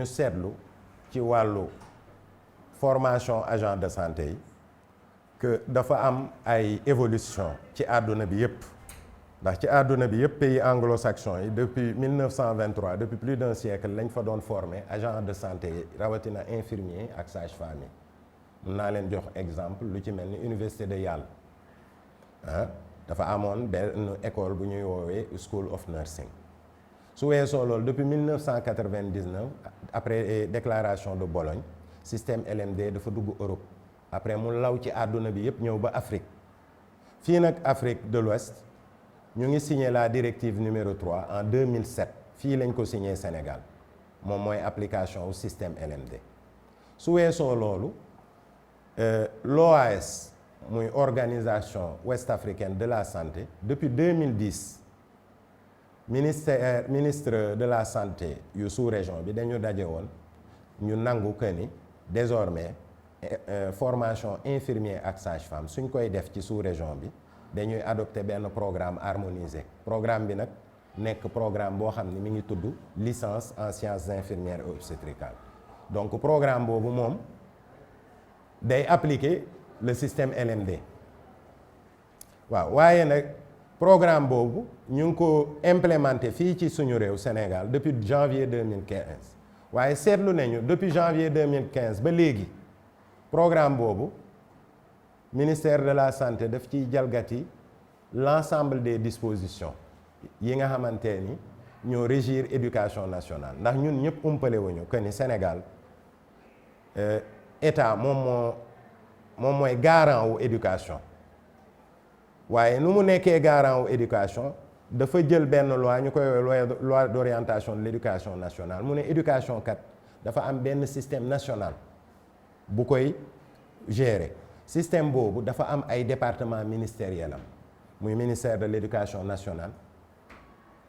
dañu seetlu ci wàllu formation agent de santé yi que dafa am ay évolution ci àdduna bi yépp ndax ci àdduna bi yépp pays anglo-saxon yi depuis 1923 depuis plus d'un siècle lañ fa doon former agent de santé yi rawatina infirmier ak sage-femme yi mun naa leen jox exemple lu ci mel ni université de Yale dafa amoon benn école bu ñuy woowee School of Nursing su weesoo loolu depuis 1999 après déclaration de Bologne système LMD dafa dugg Europe après mu law ci àdduna bi yépp ñëw ba Afrique fii nag Afrique de l'Ouest ñu ngi signé la directive numéro 3 en 2007 fii lañ ko signé Sénégal moom mooy application au système LMD su weesoo loolu l'OAS muy organisation ouest africaine de la santé depuis 2010 ministre de la santé yu sous-région bi dañu daje woon ñu nangu que ni désormais formation infirmier ak sage-femme suñ koy def ci sous-région bi dañuy adopté benn programme harmonisé programme bi nag nekk programme boo xam ne mi ngi tudd licence en sciences infirmières et obstétricales donc programme boobu moom day appliquer le système LMD waaw waaye nag programme boobu ñu ngi ko implémenté fii ci suñu réew Sénégal depuis janvier 2015 waaye seetlu nañu depuis janvier 2015 ba léegi programme boobu ministère de la santé daf ciy jalgati l'ensemble des dispositions yi nga xamante ni ñoo régir éducation nationale ndax ñun ñëpp umpale wuñu que ni Sénégal état moom mooy garant wu éducation waaye nu mu nekkee garant wu éducation dafa jël benn loi ñu koy loi d'orientation de l'éducation nationale mu ne éducation kat dafa am benn système national bu koy gérer système boobu dafa am ay département ministériel am muy ministère de l'éducation nationale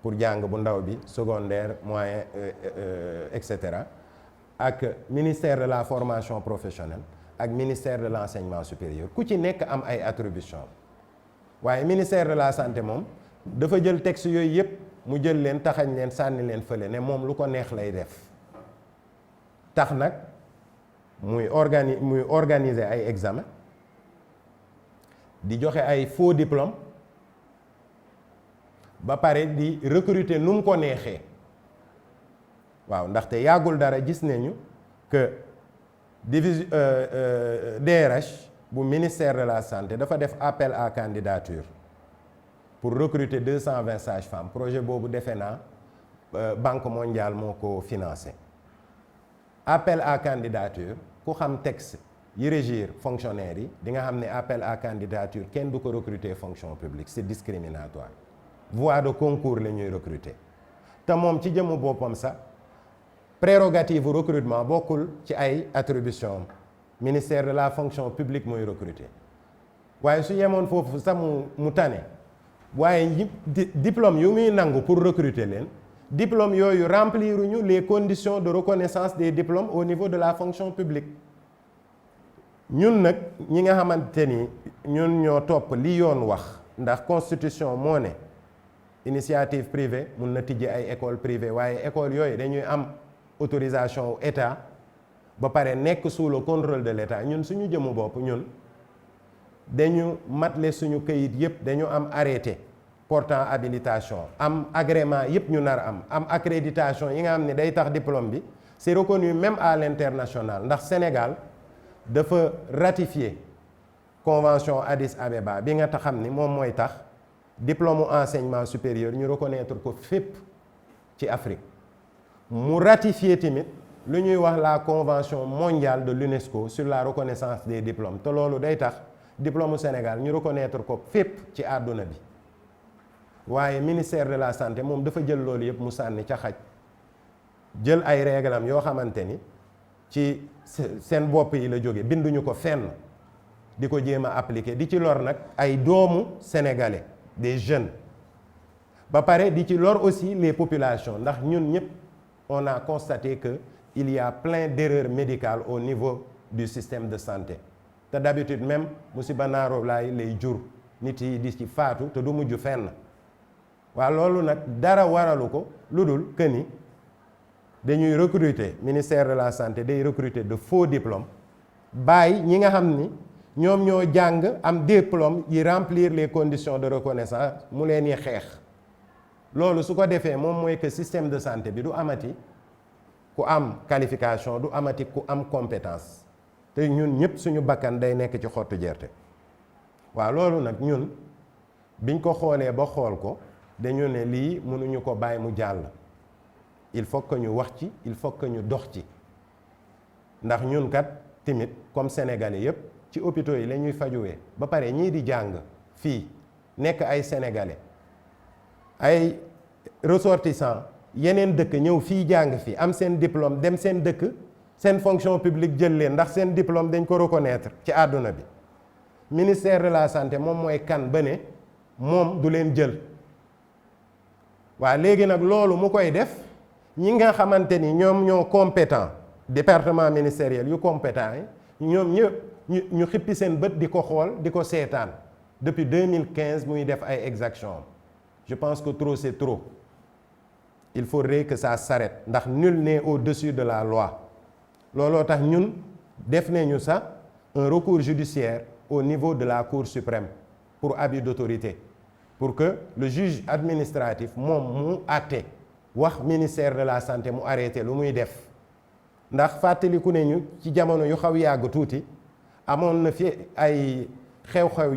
pour jàng bu ndaw bi secondaire moyen et cetera ak ministère de la formation professionnelle ak ministère de l'enseignement supérieur ku ci nekk am ay attributions waaye ministère de la santé moom dafa jël texte yooyu yépp mu jël leen taxañ leen sànni leen fële ne moom lu ko neex lay def tax nag muy organiser ay examen di joxe ay faux diplôme ba pare di recruter nu mu ko neexee waaw ndaxte yàggul dara gis nañu que division DRH bu ministère de la santé dafa def appel à candidature pour recruter 220 sages-femmes projet boobu defe naa Banque mondiale moo ko financé appel à candidature ku xam texte yi régir fonctionnaires yi di nga xam ne appel à candidature kenn du ko recruter fonction publique c'est discriminatoire voie de concours la ñuy recruter te moom ci jëmu boppam sax prérogative recrutement bokkul ci ay attribution ministère de la fonction publique mooy recruter waaye su yemoon foofu sax mu tane waaye diplôme yu muy nangu pour recruter leen diplôme yooyu rempliruñu les conditions de reconnaissance des diplômes au niveau de la fonction publique ñun nag ñi nga xamante ni ñun ñoo topp li yoon wax ndax constitution moo ne initiative privée mun na tijji ay école privée waaye école yooyu dañuy am autorisation état ba pare nekk sous le contrôle de l'état ñun suñu jëmu bopp ñun dañu matle suñu këyit yépp dañu am arrêté portant habilitation am agrément yépp ñu nar am accréditation yi nga xam ne day tax diplôme bi c'est reconnu même à l'international ndax Sénégal dafa ratifier convention Addis Abeba bi nga xam ni moom mooy tax diplôme enseignement supérieur ñu reconnaître ko fépp ci Afrique mu ratifier tamit lu ñuy wax la convention mondiale de l'UNESCO sur la reconnaissance des diplômes te loolu day tax diplôme Sénégal ñu reconnaître ko fépp ci àdduna bi waaye ministère de la santé moom dafa jël loolu yëpp mu sànni ca xaj jël ay règles yoo xamante ni ci seen bopp yi la jóge binduñu ko fenn di ko jéem a appliquer di ci lor nag ay doomu sénégalais des jeunes ba pare di ci lor aussi les populations ndax ñun ñëpp on a constaté que il y a plein d'erreurs médicales au niveau du système de santé te d'habitude même musiba naaro lay jur nit yi di ci faatu te du mujj fenn waaw loolu nag dara waralu ko lu dul que ni dañuy recruter ministère de la santé day recruter de faux diplômes bàyyi ñi nga xam ni ñoom ñoo jàng am diplôme yi remplir les conditions de reconnaissance mu leen yi xeex loolu su ko defee moom mooy que système de santé bi du amati ku am qualification du amati ku am compétence te ñun ñëpp suñu bakkan day nekk ci xottu gerte waaw loolu nag ñun biñ ko xoolee ba xool ko dañu ne lii mënuñu ko bàyyi mu jàll il faut que ñu wax ci il faut que ñu dox ci ndax ñun kat timit comme sénégalais yépp ci hôpitaux yi la ñuy fajuwee ba pare ñii di jàng fii nekk ay sénégalais ay ressortissants yeneen dëkk ñëw fii jàng fii am seen diplôme dem seen dëkk seen fonction publique jël leen ndax seen diplôme dañ ko reconnaître ci àdduna bi ministère de la santé moom mooy kan ba ne moom du leen jël waa léegi nag loolu mu koy def ñi nga xamante ni ñoom ñoo compétent département ministériel yu compétent yi ñoom ñëpp ñu xippi seen bët di ko xool di ko seetaan depuis 2015 muy def ay exactions je pense que trop c'est trop il faudrait que ça s'arrête ndax nul n'est au-dessus de la loi looloo tax ñun def nañu sax un recours judiciaire au niveau de la Cour suprême pour abus d'autorité pour que le juge administratif moom mu àtte wax ministère de la santé mu arrêté lu muy def ndax fàttaliku nañu ci jamono yu xaw yàgg tuuti amoon na fi ay xew-xew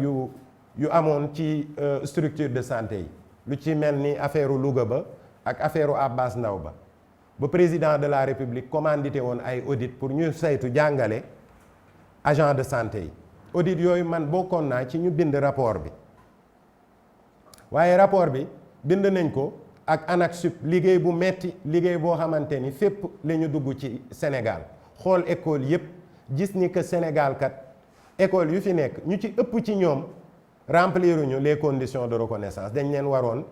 yu amoon ci structure de santé yi lu ci mel ni affaire Louga ba ak affaire Abbas Ndao ba président de la République commandité woon ay audit pour ñu saytu jàngale agent de santé yi audit yooyu man bokkoon naa ci ñu bind rapport bi waaye rapport bi bind nañ ko ak ANAQ-Sup liggéey bu metti liggéey boo xamante ni fépp la ñu dugg ci Sénégal xool école yépp gis ni que Sénégal kat école yu fi nekk ñu ci ëpp ci ñoom rempliruñu les conditions de reconnaissance dañ leen waroon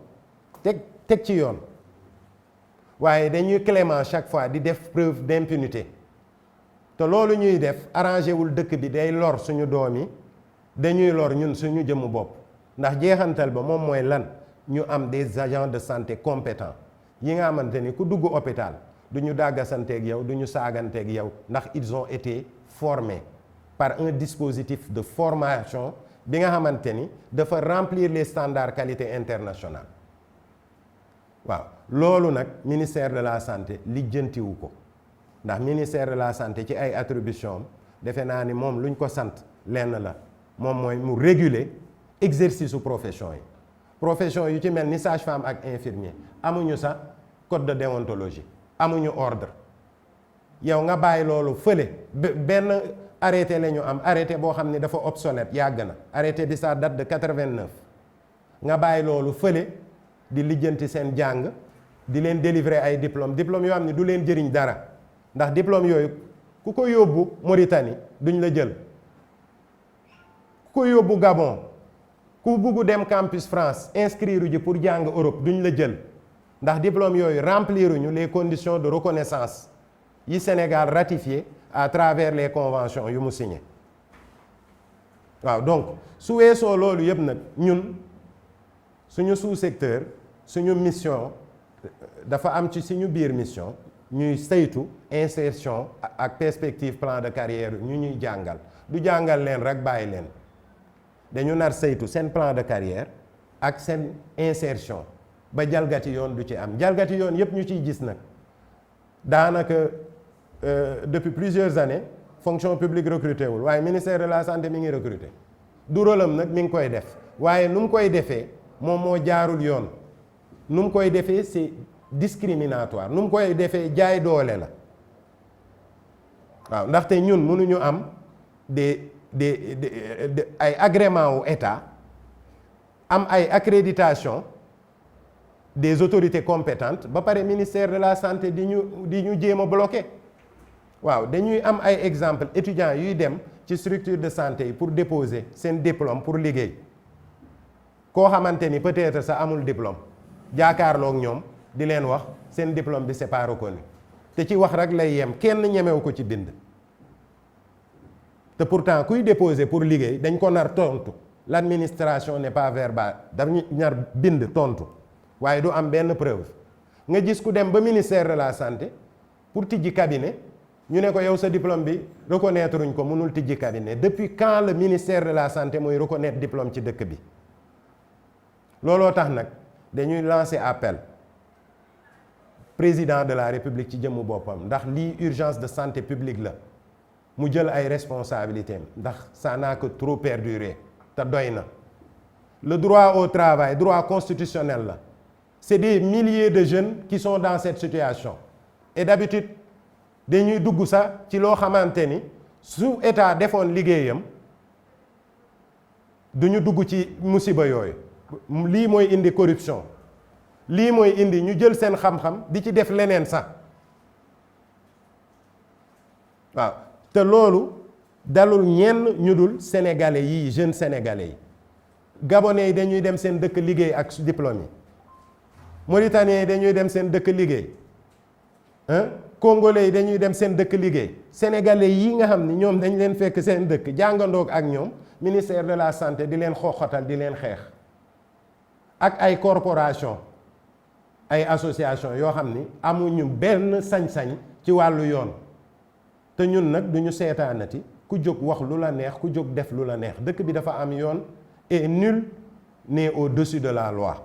teg ci yoon waaye dañuy clément chaque fois di def preuve d'impunité te loolu ñuy def arrangé wul dëkk bi day lor suñu doom yi dañuy lor ñun suñu jëmu bopp ndax jeexantal ba moom mooy lan ñu am des agents de santé compétents yi nga xamante ni ku dugg hôpital du ñu dàggasanteeg yow du ñu saaganteeg yow ndax ils ont été formés par un dispositif de formation bi nga xamante ni dafa remplir les standards qualité internationale waaw loolu nag ministère de la santé lijjantiwu ko ndax ministère de la santé ci ay attribution defe naa ni moom luñ ko sant lenn la moom mooy mu réguler exercice su profession yi profession yu ci mel ni sage-femme ak infirmier amuñu sax code de déontologie amuñu ordre yow nga bàyyi loolu fële benn arrêté la ñu am arrêté boo xam ne dafa obsolète yàgg na arrêté bi ça date de 89 nga bàyyi loolu fële di lijjanti seen jàng di leen délivrer ay diplôme yoo xam ne du leen jëriñ dara ndax diplôme yooyu ku ko yóbbu Mauritanie duñ la jël ku ko yóbbu Gabon ku bugg dem campus France inscrire ji pour jàng Europe duñ la jël ndax diplôme yooyu rempliruñu les conditions de reconnaissance yi Sénégal ratifié à travers les conventions yu mu signé waaw donc su weesoo loolu yëpp nag ñun suñu sous-secteur suñu mission dafa am ci suñu biir mission ñuy saytu insertion ak perspective plan de carrière ñu ñuy jàngal du jàngal leen rek bàyyi leen dañu nar saytu seen plan de carrière ak seen insertion ba jalgati yoon du ci am jalgati yoon yëpp ñu ciy gis nag daanaka depuis plusieurs années fonction publique recruté wul waaye ministère de la santé mi ngi recruté du rôle am nag mi ngi koy def waaye nu mu koy defee moom moo jaarul yoon nu mu koy defee c'est discriminatoire nu mu koy defee jaay doole la waaw ndaxte ñun mënuñu am ay agrément wu état am ay accréditation des autorités compétentes ba pare ministère de la santé di ñu jéem a bloqué waaw dañuy am ay exemple étudiants yuy dem ci structure de santé yi pour déposer seen diplôme pour liggéey koo xamante ni peut-être ça amul diplôme jaakaarloog ñoom di leen wax seen diplôme bi c'est pas reconnu te ci wax rek lay yem kenn ñemewu ko ci bind te pourtant kuy déposer pour liggéey dañ ko nar tontu l'administration n'est pas verbale dañu nar bind tontu waaye du am benn preuve nga gis ku dem ba ministère de la santé pour tijji cabinet ñu ne ko yow sa diplôme bi reconnaître uñ ko mënul tijji cabinet. Depuis quand le ministère de la santé mooy reconnaître diplôme ci dëkk bi? looloo tax nag dañuy lancer appel président de la république ci jëmmu boppam ndax lii urgence de santé publique la mu jël ay responsabilités ndax ça n'a que trop perduré te doy na. Le droit au travail droit constitutionnel la, c'est des milliers de jeunes qui sont dans cette situation et d'habitude dañuy dugg sax ci loo xamante ni su état defoon liggéeyam duñu dugg ci musiba yooyu. lii mooy indi corruption, lii mooy indi ñu jël seen xam-xam di ci def leneen sax waaw te loolu dalul ñenn ñu dul sénégalais yi jeunes sénégalais yi. Gabonais yi dañuy dem seen dëkk liggéey ak diplôme yi, Mauritaniens yi dañuy dem seen dëkk liggéey, Congolais yi dañuy dem seen dëkk liggéey. Sénégalais yi nga xam ni ñoom dañ leen fekk seen dëkk jàngandoog ak ñoom ministère de la santé di leen xooxatal di leen xeex ak ay corporation ay association yoo xam ni amuñu benn sañ-sañ ci wàllu yoon te ñun nag duñu seetaanati ku jóg wax lu la neex ku jóg def lu la neex. Dëkk bi dafa am yoon et nul n'est au-dessus de la loi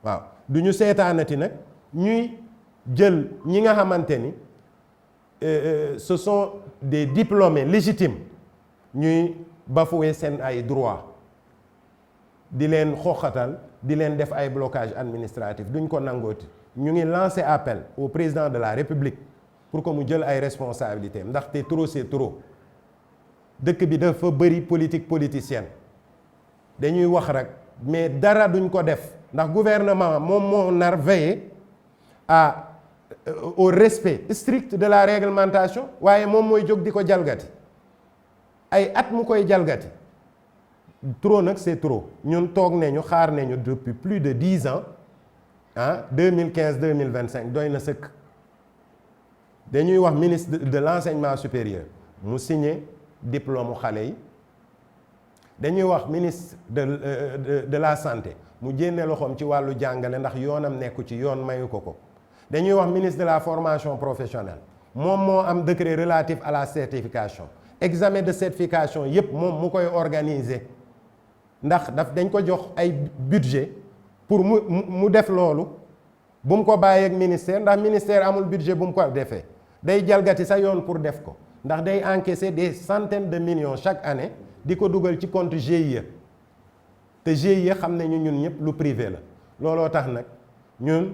waaw duñu seetaanati nag ñuy jël ñi nga xamante ni ce sont des diplômés légitimes ñuy bafouer seen ay droits di leen xooxatal di leen def ay blocage administratif duñ ko nangooti. ñu ngi lancer appel au président de la République pour que mu jël ay responsabilités ndaxte trop c'est trop. Dëkk bi dafa bëri politique politicienne dañuy wax rek mais dara duñ ko def ndax gouvernement moom moo nar veiller au respect strict de la réglementation waaye moom mooy jóg di ko jalgati ay at mu koy jalgati. Trop nag c'est trop. ñun toog nañu xaar nañu depuis plus de 10 ans 2015 2025 doy na sëkk. dañuy wax ministre de l'enseignement supérieur mu signé diplôme xale yi. dañuy wax ministre de la santé mu jénne loxoom ci wàllu jàngale ndax yoonam nekku ci yoon mayu ko ko. dañuy wax ministre de la formation professionnelle moom moo am décret relatif à la certification examen de certification yépp moom mu koy organiser ndax dañ ko jox ay budget pour mu def loolu bu mu ko bàyyee ak ministère ndax ministère amul budget bu mu ko defee day jalgati sa yoon pour def ko ndax day encaisser des centaines de millions chaque année di ko dugal ci compte GIE te GIE xam nañu ñun ñëpp lu privé la. looloo tax nag ñun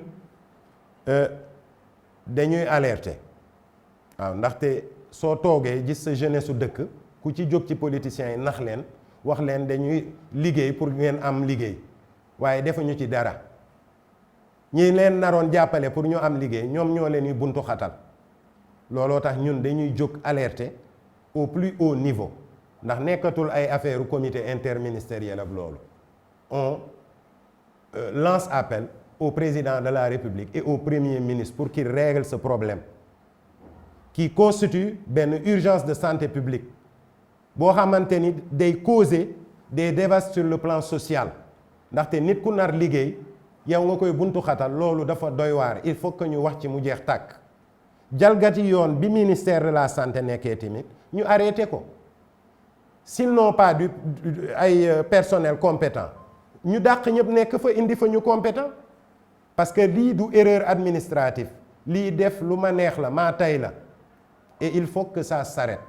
dañuy alerter waaw ndaxte soo toogee gis sa jeunesse su dëkk ku ci jóg ci politiciens yi nax leen wax leen dañuy liggéey pour ngeen am liggéey waaye defuñu ci dara ñi leen naroon jàppale pour ñu am liggéey ñoom ñoo leen di buntu xatal. looloo tax ñun dañuy jóg alerter au plus haut niveau ndax nekkatul ay affaire comité interministériel ak loolu. On lance appel au président de la République et au premier ministre pour qu'il règle ce problème qui constitue benn urgence de santé publique boo xamante ni day causer des dégâts sur le plan social ndaxte nit ku nar liggéey yow nga koy buntu xatal loolu dafa doy waar. il faut que ñu wax ci mu jeex tàkk. jalgati yoon bi ministère de la santé nekkee tamit ñu arrêté ko s'ils n'ont pas ay personnel compétent ñu dàq ñëpp nekk fa indi fa ñu compétent parce que lii du erreur administrative lii def lu ma neex la maa tey la et il faut que ça s'arrête.